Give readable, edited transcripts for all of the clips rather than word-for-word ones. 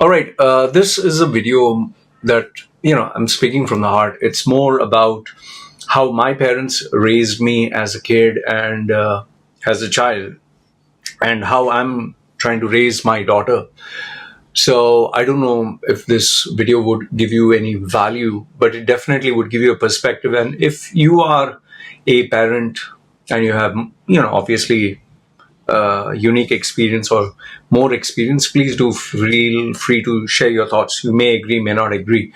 All right, this is a video that, I'm speaking from the heart. It's more about how my parents raised me as a kid and as a child, and how I'm trying to raise my daughter. So I don't know if this video would give you any value, but it definitely would give you a perspective. And if you are a parent and you have, obviously unique experience or more experience, please do feel free to share your thoughts. You may agree, may not agree.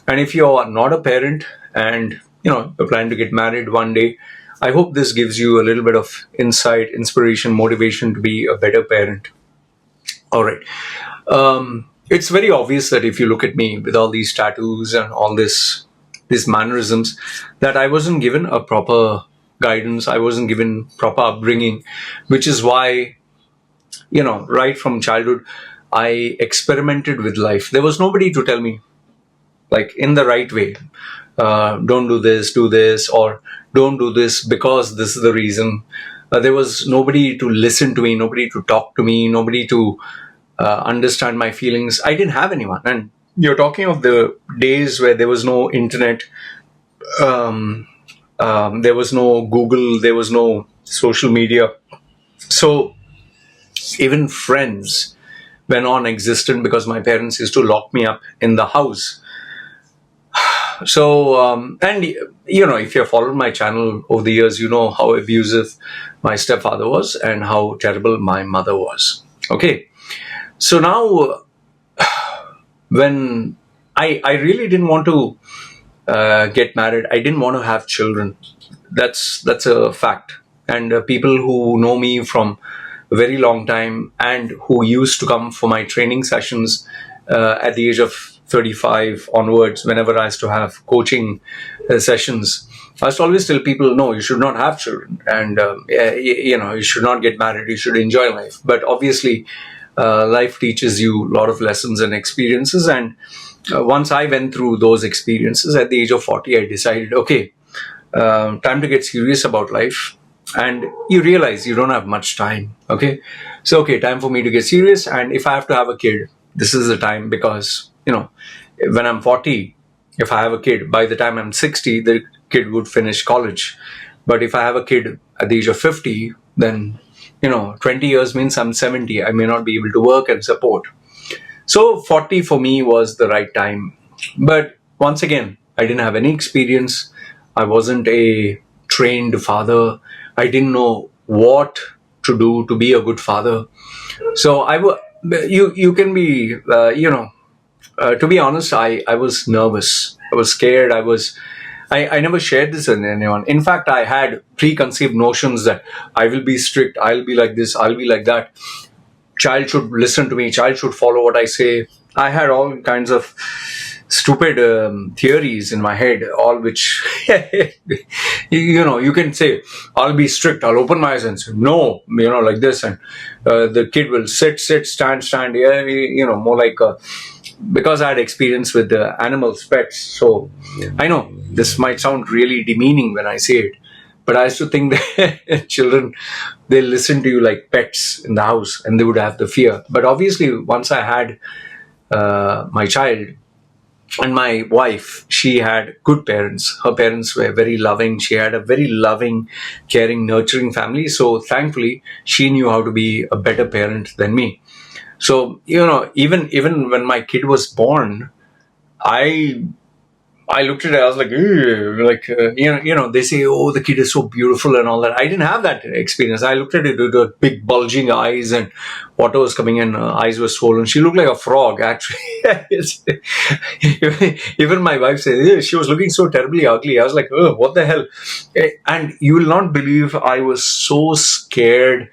And if you are not a parent and you're planning to get married one day, I hope this gives you a little bit of insight, inspiration, motivation to be a better parent. All right. It's very obvious that if you look at me with all these tattoos and all these mannerisms, that I wasn't given a proper guidance. I wasn't given proper upbringing, which is why, right from childhood, I experimented with life. There was nobody to tell me, like, in the right way. Don't do this, or don't do this because this is the reason. There was nobody to listen to me, nobody to talk to me, nobody to understand my feelings. I didn't have anyone. And you're talking of the days where there was no internet, there was no Google, there was no social media. So even friends were non-existent because my parents used to lock me up in the house. So, and if you have followed my channel over the years, you know how abusive my stepfather was and how terrible my mother was. Okay. So now, when I really didn't want to get married, I didn't want to have children. That's a fact. And people who know me from a very long time and who used to come for my training sessions at the age of 35 onwards, whenever I used to have coaching sessions, I used to always tell people, no, you should not have children, and you should not get married, you should enjoy life. But obviously, life teaches you a lot of lessons and experiences. And once I went through those experiences at the age of 40, I decided, okay, time to get serious about life. And you realize you don't have much time. Okay. So, okay, time for me to get serious. And if I have to have a kid, this is the time, because, when I'm 40, if I have a kid, by the time I'm 60, the kid would finish college. But if I have a kid at the age of 50, then 20 years means I'm 70. I may not be able to work and support. So 40 for me was the right time. But once again, I didn't have any experience. I wasn't a trained father. I didn't know what to do to be a good father. So you can be, to be honest, I was nervous. I was scared. I never shared this with anyone. In fact, I had preconceived notions that I will be strict, I'll be like this, I'll be like that. Child should listen to me, child should follow what I say. I had all kinds of stupid theories in my head, all which, you can say, I'll be strict, I'll open my eyes and say, no, like this. And the kid will sit, stand, more like because I had experience with the animals, pets. So I know this might sound really demeaning when I say it, but I used to think that children, they listen to you like pets in the house and they would have the fear. But obviously, once I had my child and my wife, she had good parents. Her parents were very loving. She had a very loving, caring, nurturing family. So thankfully, she knew how to be a better parent than me. So, even when my kid was born, I looked at it, I was like, they say, oh, the kid is so beautiful and all that. I didn't have that experience. I looked at it with the big bulging eyes and water was coming in, eyes were swollen. She looked like a frog, actually. Even my wife said, she was looking so terribly ugly. I was like, oh, what the hell? And you will not believe, I was so scared.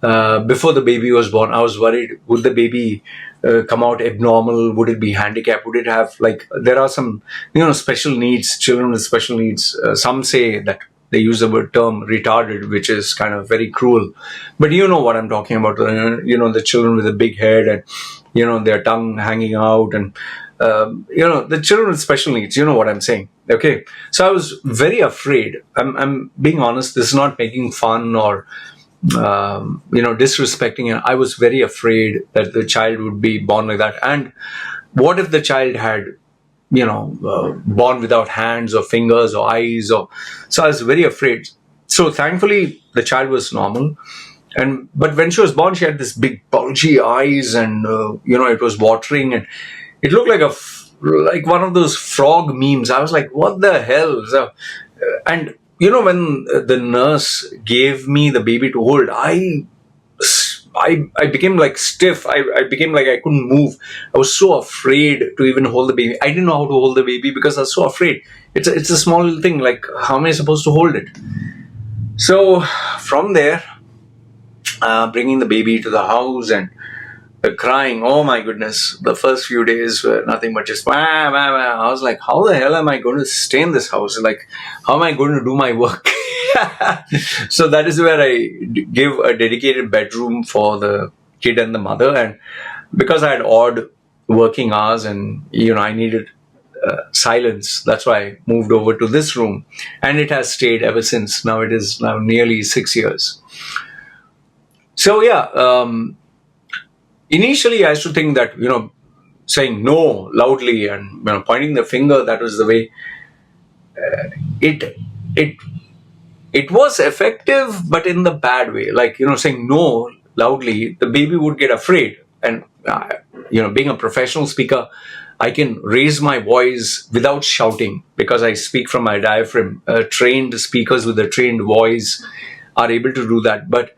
Before the baby was born, I was worried, would the baby come out abnormal? Would it be handicapped? Would it have, there are some, special needs, children with special needs. Some say that they use the word term retarded, which is kind of very cruel. But you know what I'm talking about, the children with a big head and, their tongue hanging out and, the children with special needs, you know what I'm saying. Okay. So I was very afraid. I'm being honest. This is not making fun or disrespecting, and I was very afraid that the child would be born like that. And what if the child had, born without hands or fingers or eyes? Or so I was very afraid. So thankfully, the child was normal. And but when she was born, she had this big bulgy eyes, and it was watering, and it looked like like one of those frog memes. I was like, what the hell? And when the nurse gave me the baby to hold, I became like stiff. I became like I couldn't move. I was so afraid to even hold the baby. I didn't know how to hold the baby because I was so afraid. It's a small little thing. Like, how am I supposed to hold it? So from there, bringing the baby to the house and crying. Oh my goodness. The first few days were nothing but just wah, wah, wah. I was like, how the hell am I going to stay in this house? Like, how am I going to do my work? So that is where I give a dedicated bedroom for the kid and the mother. And because I had odd working hours and, I needed silence, that's why I moved over to this room. And it has stayed ever since. Now it is now nearly 6 years. So yeah, initially I used to think that, saying no loudly and, pointing the finger, that was the way. It it it was effective, but in the bad way. Like, saying no loudly, the baby would get afraid. And, being a professional speaker, I can raise my voice without shouting because I speak from my diaphragm. Trained speakers with a trained voice are able to do that. But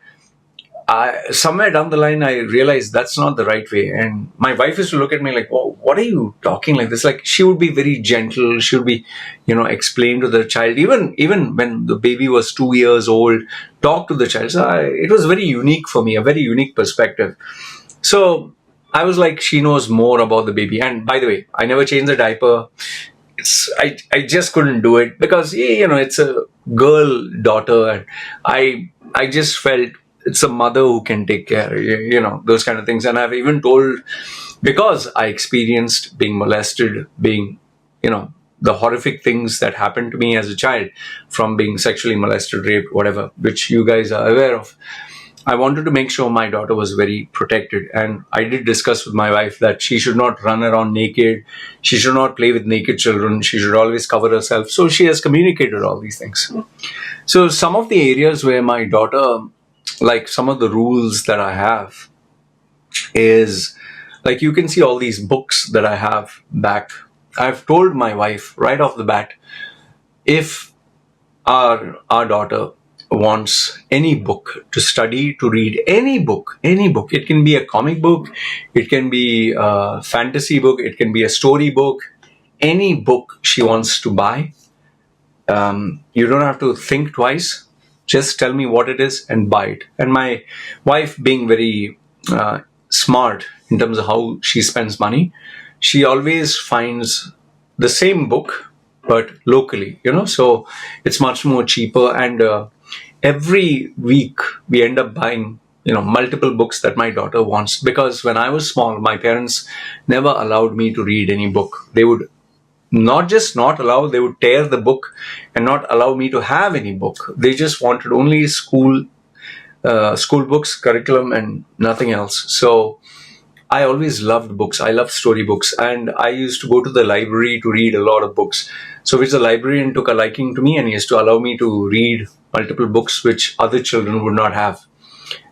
somewhere down the line, I realized that's not the right way. And my wife used to look at me like, oh, what are you talking like this? Like, she would be very gentle. She would be, explain to the child, even when the baby was 2 years old, talk to the child. So it was very unique for me, a very unique perspective. So I was like, she knows more about the baby. And by the way, I never changed the diaper. I just couldn't do it because, it's a girl daughter. And I just felt it's a mother who can take care, those kind of things. And I've even told, because I experienced being molested, being, the horrific things that happened to me as a child from being sexually molested, raped, whatever, which you guys are aware of. I wanted to make sure my daughter was very protected. And I did discuss with my wife that she should not run around naked. She should not play with naked children. She should always cover herself. So she has communicated all these things. So some of the areas where my daughter, like some of the rules that I have is, like, you can see all these books that I have back. I've told my wife right off the bat, if our daughter wants any book to study, to read, any book, it can be a comic book, it can be a fantasy book, it can be a story book, any book she wants to buy, you don't have to think twice. Just tell me what it is and buy it. And my wife, being very smart in terms of how she spends money, she always finds the same book, but locally, so it's much more cheaper. And every week we end up buying, multiple books that my daughter wants. Because when I was small, my parents never allowed me to read any book. They would not just not allow, they would tear the book and not allow me to have any book. They just wanted only school books, curriculum, and nothing else. So I always loved books. I loved storybooks, and I used to go to the library to read a lot of books. So which the librarian took a liking to me, and he used to allow me to read multiple books which other children would not have.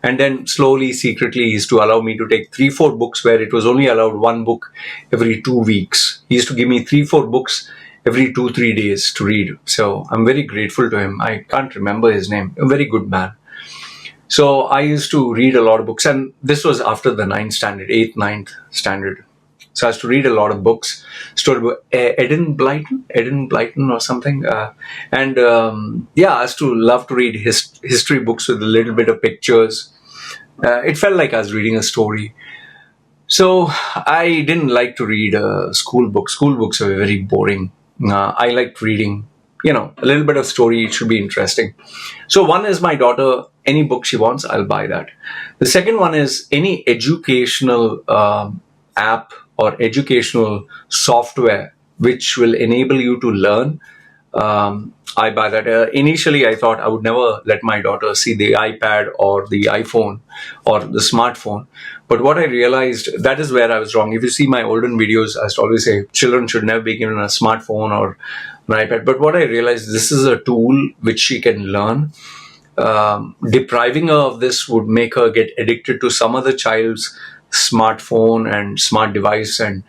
And then slowly, secretly, he used to allow me to take 3-4 books where it was only allowed one book every 2 weeks. He used to give me 3-4 books every 2-3 days to read. So I'm very grateful to him. I can't remember his name. A very good man. So I used to read a lot of books, and this was after the 8th, 9th standard. So I used to read a lot of books, storybook, Eden Blyton or something. I used to love to read history books with a little bit of pictures. It felt like I was reading a story. So I didn't like to read school books. School books are very boring. I liked reading, a little bit of story. It should be interesting. So one is my daughter, any book she wants, I'll buy that. The second one is any educational app or educational software which will enable you to learn. I buy that. Initially, I thought I would never let my daughter see the iPad or the iPhone or the smartphone. But what I realized, that is where I was wrong. If you see my olden videos, I used to always say children should never be given a smartphone or an iPad. But what I realized, this is a tool which she can learn. Depriving her of this would make her get addicted to some other child's smartphone and smart device, and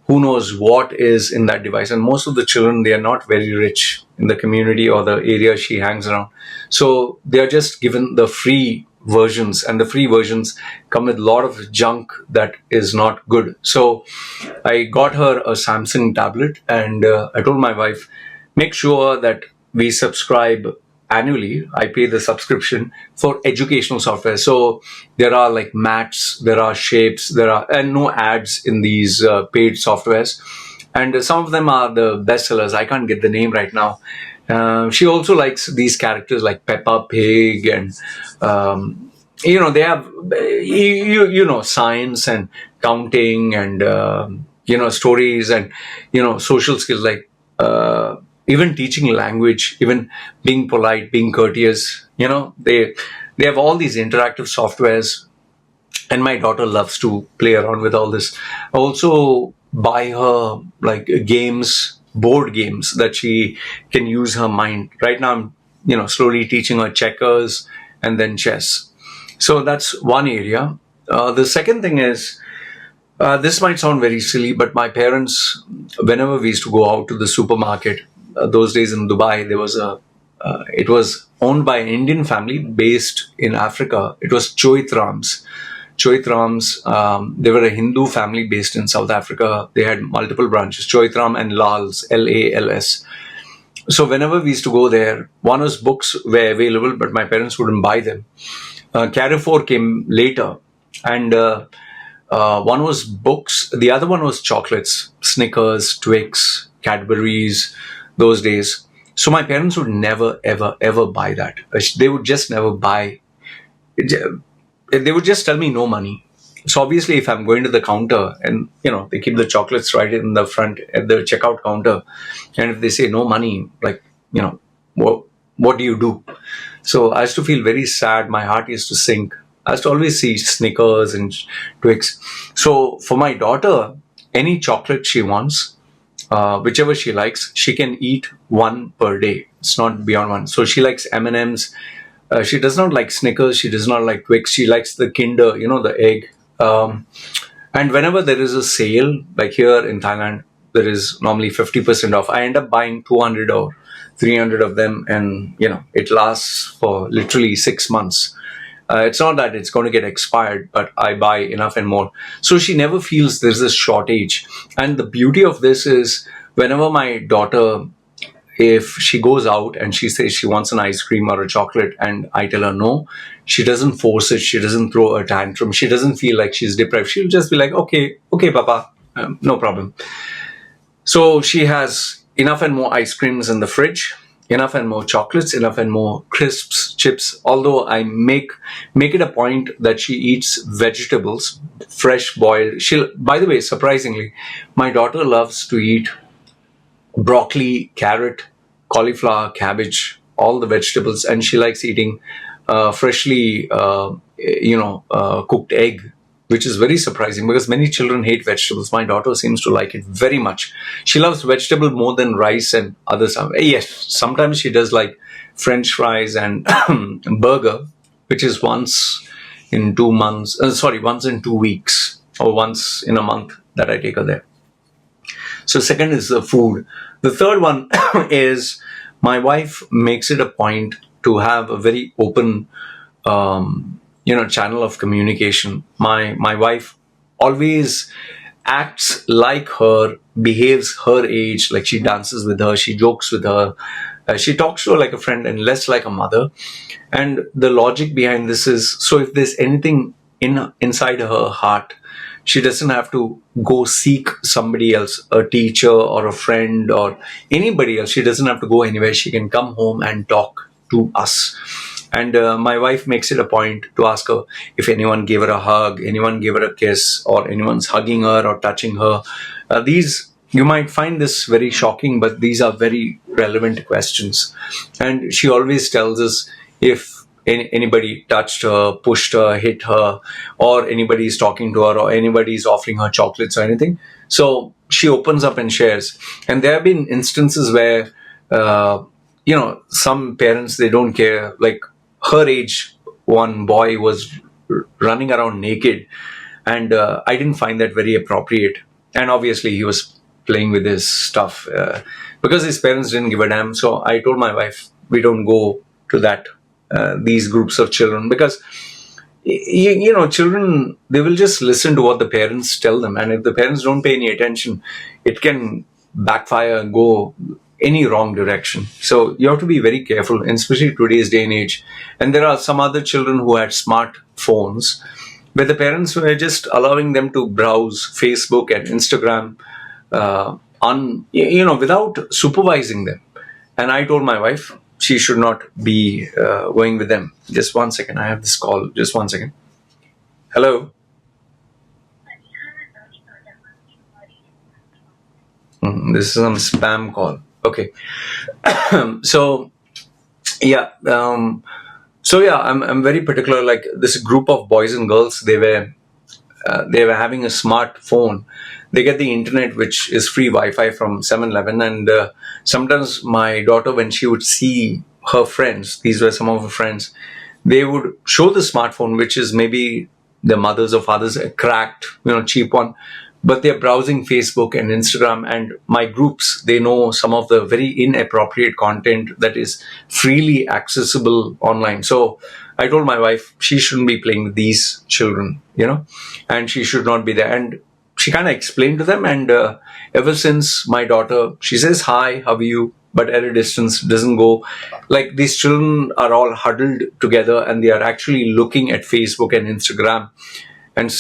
who knows what is in that device. And most of the children, they are not very rich in the community or the area she hangs around, so they are just given the free versions, and the free versions come with a lot of junk that is not good. So I got her a Samsung tablet, and I told my wife, make sure that we subscribe annually. I pay the subscription for educational software. So there are like maths, there are shapes, there are, and no ads in these paid softwares. And some of them are the bestsellers. I can't get the name right now. She also likes these characters like Peppa Pig, and they have science and counting, and stories, and social skills like even teaching language, even being polite, being courteous. They have all these interactive softwares, and my daughter loves to play around with all this. I also buy her like games, board games that she can use her mind. Right now, I'm slowly teaching her checkers and then chess. So that's one area. The second thing is, this might sound very silly, but my parents, whenever we used to go out to the supermarket, those days in Dubai, it was owned by an Indian family based in Africa. It was Choitrams. They were a Hindu family based in South Africa. They had multiple branches, Choitram and Lals, Lals. So whenever we used to go there, one was books were available, but my parents wouldn't buy them. Carrefour came later, and one was books. The other one was chocolates, Snickers, Twix, Cadbury's, those days. So my parents would never, ever, ever buy that. They would just never buy. They would just tell me no money. So obviously, if I'm going to the counter and they keep the chocolates right in the front at the checkout counter, and if they say no money, like what do you do? So I used to feel very sad. My heart used to sink. I used to always see Snickers and Twix. So for my daughter, any chocolate she wants, whichever she likes, she can eat one per day. It's not beyond one. So she likes M&Ms. She does not like Snickers. She does not like Twix. She likes the Kinder, the egg. And whenever there is a sale, like here in Thailand, there is normally 50% off. I end up buying 200 or 300 of them, and it lasts for literally 6 months. It's not that it's going to get expired, but I buy enough and more. So she never feels there's a shortage. And the beauty of this is, whenever my daughter, if she goes out and she says she wants an ice cream or a chocolate and I tell her no, she doesn't force it. She doesn't throw a tantrum. She doesn't feel like she's deprived. She'll just be like, okay, Papa, no problem. So she has enough and more ice creams in the fridge, enough and more chocolates, enough and more crisps, chips. Although I make it a point that she eats vegetables, fresh boiled. By the way, surprisingly, my daughter loves to eat broccoli, carrot, cauliflower, cabbage, all the vegetables, and she likes eating freshly, cooked egg, which is very surprising because many children hate vegetables. My daughter seems to like it very much. She loves vegetable more than rice and other stuff. Yes, sometimes she does like French fries and burger, which is once in 2 months. Once in 2 weeks or once in a month that I take her there. So second is the food. The third one is, my wife makes it a point to have a very open, channel of communication. My wife always acts like her, behaves her age, like she dances with her, she jokes with her, she talks to her like a friend and less like a mother. And the logic behind this is, so if there's anything inside her heart, she doesn't have to go seek somebody else, a teacher or a friend or anybody else. She doesn't have to go anywhere. She can come home and talk to us. And my wife makes it a point to ask her if anyone gave her a hug, anyone gave her a kiss, or anyone's hugging her or touching her. These you might find this very shocking, but these are very relevant questions. And she always tells us if anybody touched her, pushed her, hit her, or anybody is talking to her, or anybody is offering her chocolates or anything. So she opens up and shares. And there have been instances where, some parents, they don't care. Like her age, one boy was running around naked, and I didn't find that very appropriate. And obviously, he was playing with his stuff because his parents didn't give a damn. So I told my wife, we don't go to these groups of children, because children, they will just listen to what the parents tell them, and if the parents don't pay any attention, it can backfire and go any wrong direction. So you have to be very careful, and especially today's day and age. And there are some other children who had smartphones where the parents were just allowing them to browse Facebook and Instagram without supervising them. And I told my wife she should not be going with them. Just one second, I have this call. Just one second. Hello. This is some spam call. Okay. So yeah. I'm very particular. Like this group of boys and girls, they were having a smartphone. They get the internet, which is free Wi-Fi from 7-Eleven. And sometimes my daughter, when she would see her friends, these were some of her friends, they would show the smartphone, which is maybe their mothers or fathers, a cracked, cheap one. But they're browsing Facebook and Instagram, and my groups, they know some of the very inappropriate content that is freely accessible online. So I told my wife she shouldn't be playing with these children, and she should not be there. And she kind of explained to them, and ever since, my daughter, she says, hi, how are you? But at a distance, doesn't go. Like these children are all huddled together, and they are actually looking at Facebook and Instagram. And,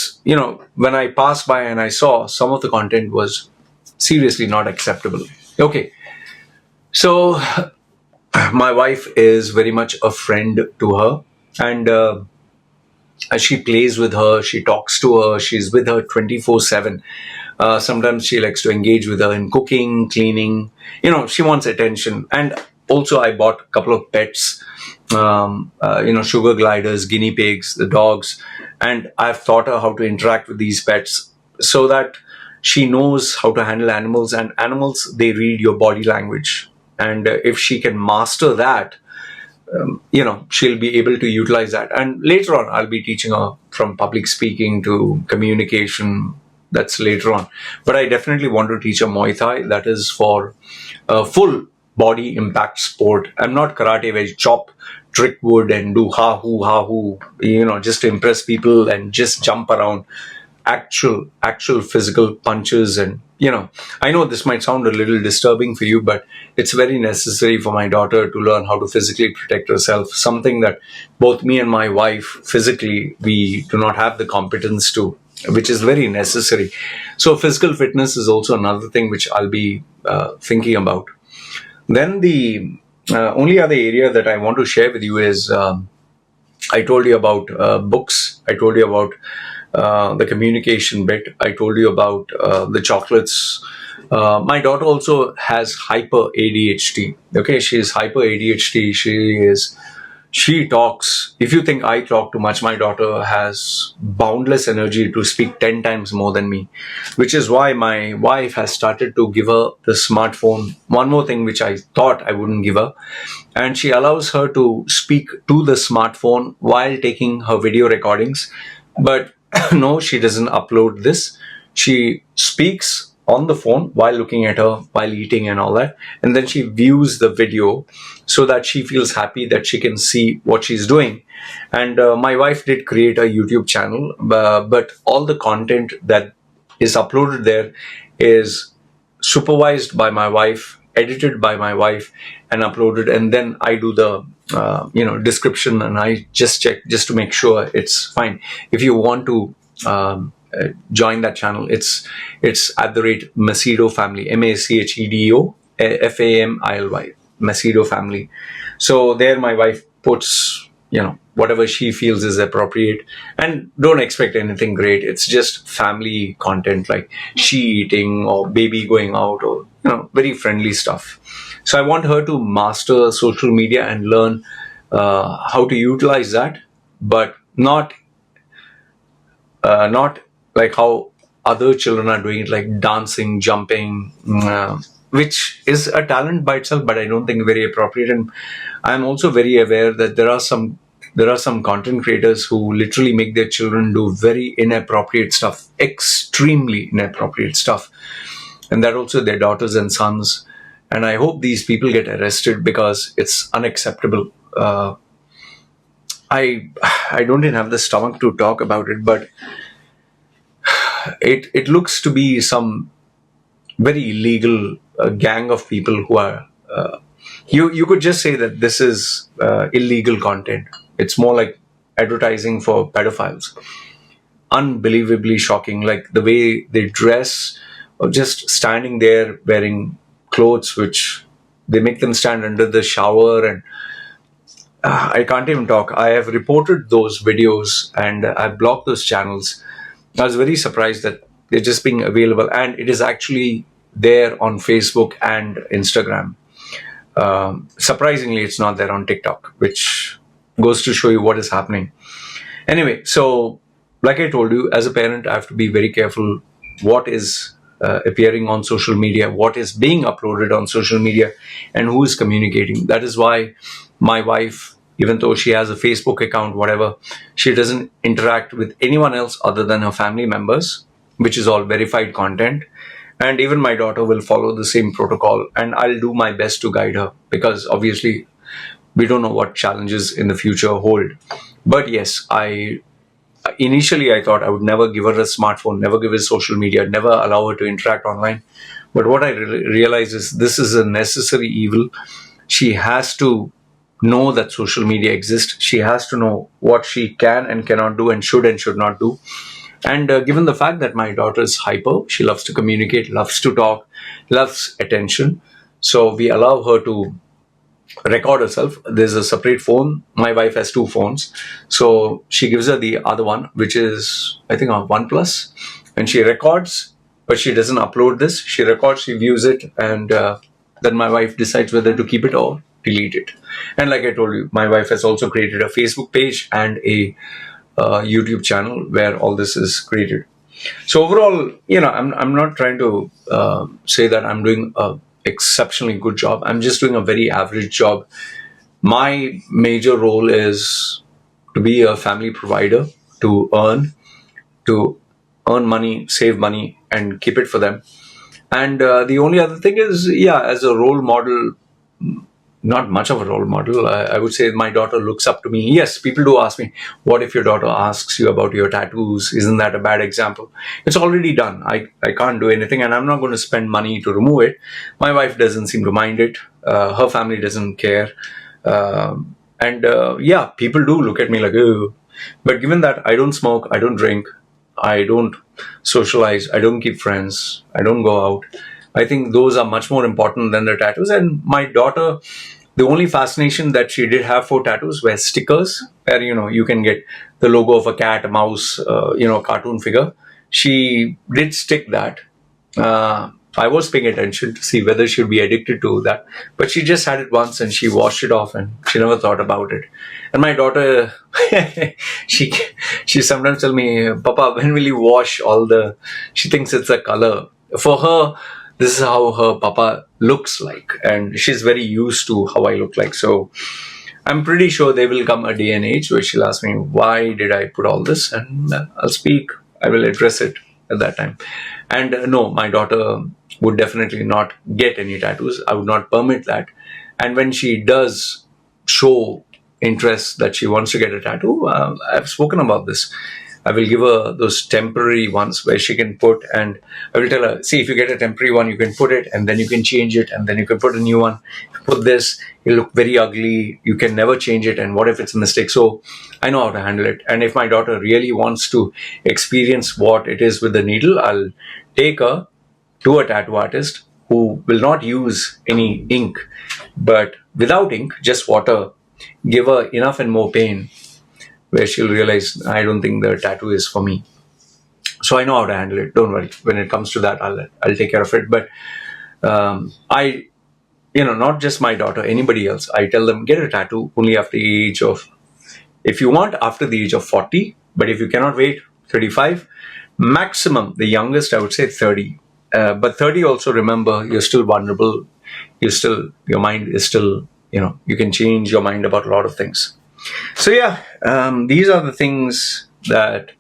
when I passed by and I saw some of the content was seriously not acceptable. Okay. So my wife is very much a friend to her, and she plays with her, she talks to her, she's with her 24/7. Sometimes she likes to engage with her in cooking, cleaning. She wants attention. And also I bought a couple of pets, sugar gliders, guinea pigs, the dogs. And I've taught her how to interact with these pets so that she knows how to handle animals. And animals, they read your body language. And if she can master that, she'll be able to utilize that. And later on, I'll be teaching her from public speaking to communication. That's later on. But I definitely want to teach her Muay Thai. That is for full body impact sport. I'm not karate where you chop, trick wood and do ha hoo, just to impress people and just jump around. Actual physical punches. And, I know this might sound a little disturbing for you, but it's very necessary for my daughter to learn how to physically protect herself. Something that both me and my wife, physically, we do not have the competence to, which is very necessary. So physical fitness is also another thing which I'll be thinking about. Then the only other area that I want to share with you is I told you about books. I told you about the communication bit. I told you about the chocolates. My daughter also has hyper ADHD. Okay, she is hyper ADHD. She talks. If you think I talk too much, my daughter has boundless energy to speak 10 times more than me, which is why my wife has started to give her the smartphone. One more thing which I thought I wouldn't give her. And she allows her to speak to the smartphone while taking her video recordings. But no, she doesn't upload this. She speaks on the phone while looking at her, while eating and all that. And then she views the video so that she feels happy that she can see what she's doing. And my wife did create a YouTube channel, but all the content that is uploaded there is supervised by my wife, edited by my wife, and uploaded. And then I do the description, and I just check just to make sure it's fine. If you want to join that channel, it's @Machedo Family, Machedo Family, Machedo Family. So there my wife puts whatever she feels is appropriate, and don't expect anything great. It's just family content like she eating or baby going out, or very friendly stuff. So I want her to master social media and learn how to utilize that, but not like how other children are doing it, like dancing, jumping, which is a talent by itself, but I don't think very appropriate. And I'm also very aware that there are some content creators who literally make their children do very inappropriate stuff, extremely inappropriate stuff, and that also their daughters and sons. And I hope these people get arrested because it's unacceptable. I don't even have the stomach to talk about it, but it looks to be some very illegal gang of people who are. You could just say that this is illegal content. It's more like advertising for pedophiles. Unbelievably shocking, like the way they dress, or just standing there wearing clothes which they make them stand under the shower, and I can't even talk. I have reported those videos and I blocked those channels. I was very surprised that they're just being available, and it is actually there on Facebook and Instagram. Surprisingly, it's not there on TikTok, which goes to show you what is happening. Anyway, so like I told you, as a parent, I have to be very careful what is appearing on social media, what is being uploaded on social media, and who is communicating. That is why my wife, even though she has a Facebook account, whatever, she doesn't interact with anyone else other than her family members, which is all verified content. And even my daughter will follow the same protocol, and I'll do my best to guide her, because obviously we don't know what challenges in the future hold. But yes, initially I thought I would never give her a smartphone, never give her social media, never allow her to interact online. But what I realize is this is a necessary evil. She has to know that social media exists. She has to know what she can and cannot do, and should not do. And given the fact that my daughter is hyper, she loves to communicate, loves to talk, loves attention. So we allow her to record herself. There's a separate phone. My wife has two phones. So she gives her the other one, which is, I think, a OnePlus. And she records, but she doesn't upload this. She records, she views it, and then my wife decides whether to keep it or delete it. And like I told you, my wife has also created a Facebook page and a YouTube channel where all this is created. So overall, I'm not trying to say that I'm doing a exceptionally good job. I'm just doing a very average job. My major role is to be a family provider, to earn money, save money, and keep it for them. And the only other thing is, as a role model, not much of a role model. I would say my daughter looks up to me. Yes, people do ask me, what if your daughter asks you about your tattoos? Isn't that a bad example? It's already done. I can't do anything, and I'm not going to spend money to remove it. My wife doesn't seem to mind it. Her family doesn't care. People do look at me like, oh. But given that I don't smoke, I don't drink, I don't socialize, I don't keep friends, I don't go out, I think those are much more important than the tattoos. And my daughter, the only fascination that she did have for tattoos were stickers, where you can get the logo of a cat, a mouse, cartoon figure. She did stick that. I was paying attention to see whether she would be addicted to that, but she just had it once and she washed it off, and she never thought about it. And my daughter, she sometimes tell me, Papa, when will you wash all the? She thinks it's a color. For her, this is how her papa looks like, and she's very used to how I look like. So I'm pretty sure there will come a day and age where she'll ask me, why did I put all this? And I'll speak, I will address it at that time. And no, my daughter would definitely not get any tattoos. I would not permit that. And when she does show interest that she wants to get a tattoo, I've spoken about this. I will give her those temporary ones where she can put, and I will tell her, see, if you get a temporary one, you can put it, and then you can change it, and then you can put a new one. Put this, it'll look very ugly. You can never change it, and what if it's a mistake? So I know how to handle it. And if my daughter really wants to experience what it is with the needle, I'll take her to a tattoo artist who will not use any ink, but without ink, just water. Give her enough and more pain. where she'll realize I don't think the tattoo is for me. So I know how to handle it. Don't worry. When it comes to that, I'll take care of it. But I, not just my daughter, anybody else, I tell them get a tattoo only after the age of, if you want, after the age of 40. But if you cannot wait, 35, maximum, the youngest, I would say 30. But 30 also, remember, you're still vulnerable. Your mind is still, you can change your mind about a lot of things. So yeah, these are the things that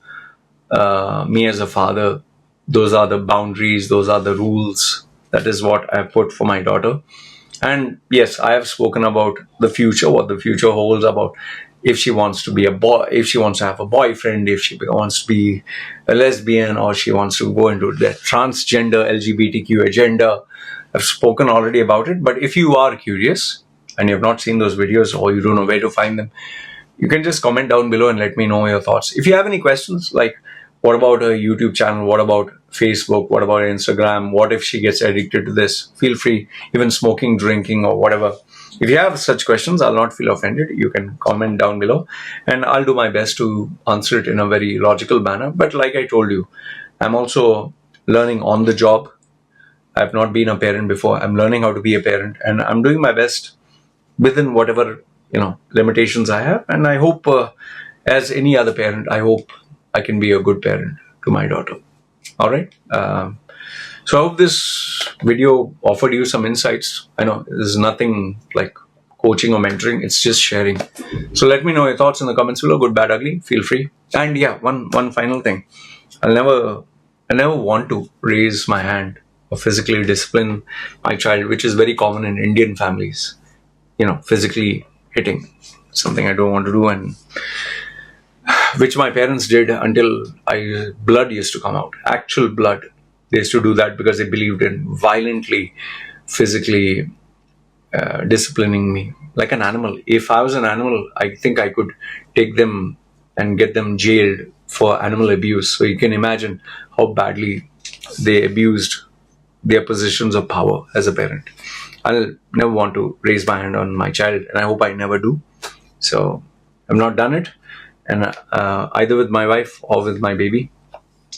me as a father, those are the boundaries, those are the rules. That is what I put for my daughter. And yes, I have spoken about the future, what the future holds, about if she wants to be a boy, if she wants to have a boyfriend, if she wants to be a lesbian, or she wants to go into the transgender LGBTQ agenda. I've spoken already about it. But if you are curious and you have not seen those videos, or you don't know where to find them, you can just comment down below and let me know your thoughts. If you have any questions, like what about a YouTube channel, what about Facebook, what about Instagram, what if she gets addicted to this, feel free, even smoking, drinking, or whatever. If you have such questions, I'll not feel offended. You can comment down below and I'll do my best to answer it in a very logical manner. But like I told you, I'm also learning on the job. I've not been a parent before. I'm learning how to be a parent, and I'm doing my best within whatever limitations I have. And I hope, as any other parent, I hope I can be a good parent to my daughter. All right. So I hope this video offered you some insights. I know there's nothing like coaching or mentoring. It's just sharing. So let me know your thoughts in the comments below. Good, bad, ugly. Feel free. And yeah, one final thing. I never want to raise my hand or physically discipline my child, which is very common in Indian families. Physically hitting, something I don't want to do, and which my parents did until blood used to come out, actual blood. They used to do that because they believed in violently, physically disciplining me like an animal. If I was an animal, I think I could take them and get them jailed for animal abuse. So you can imagine how badly they abused their positions of power as a parent. I'll never want to raise my hand on my child, and I hope I never do. So I've not done it, and either with my wife or with my baby.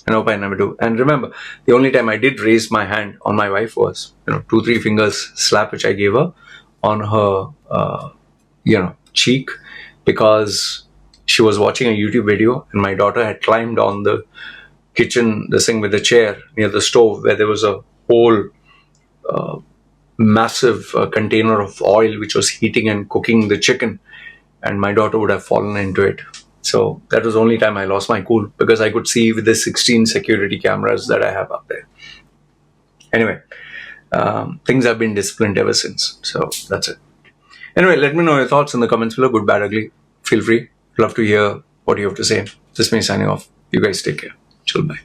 I hope I never do. And remember, the only time I did raise my hand on my wife was, 2-3 fingers slap which I gave her on her, cheek, because she was watching a YouTube video and my daughter had climbed on the kitchen, the thing with the chair near the stove where there was a whole massive container of oil which was heating and cooking the chicken, and my daughter would have fallen into it. So that was the only time I lost my cool, because I could see with the 16 security cameras that I have up there. Anyway, things have been disciplined ever since. So that's it. Anyway, let me know your thoughts in the comments below. Good, bad, ugly. Feel free. Love to hear what you have to say. This is me signing off. You guys take care. Chill, bye.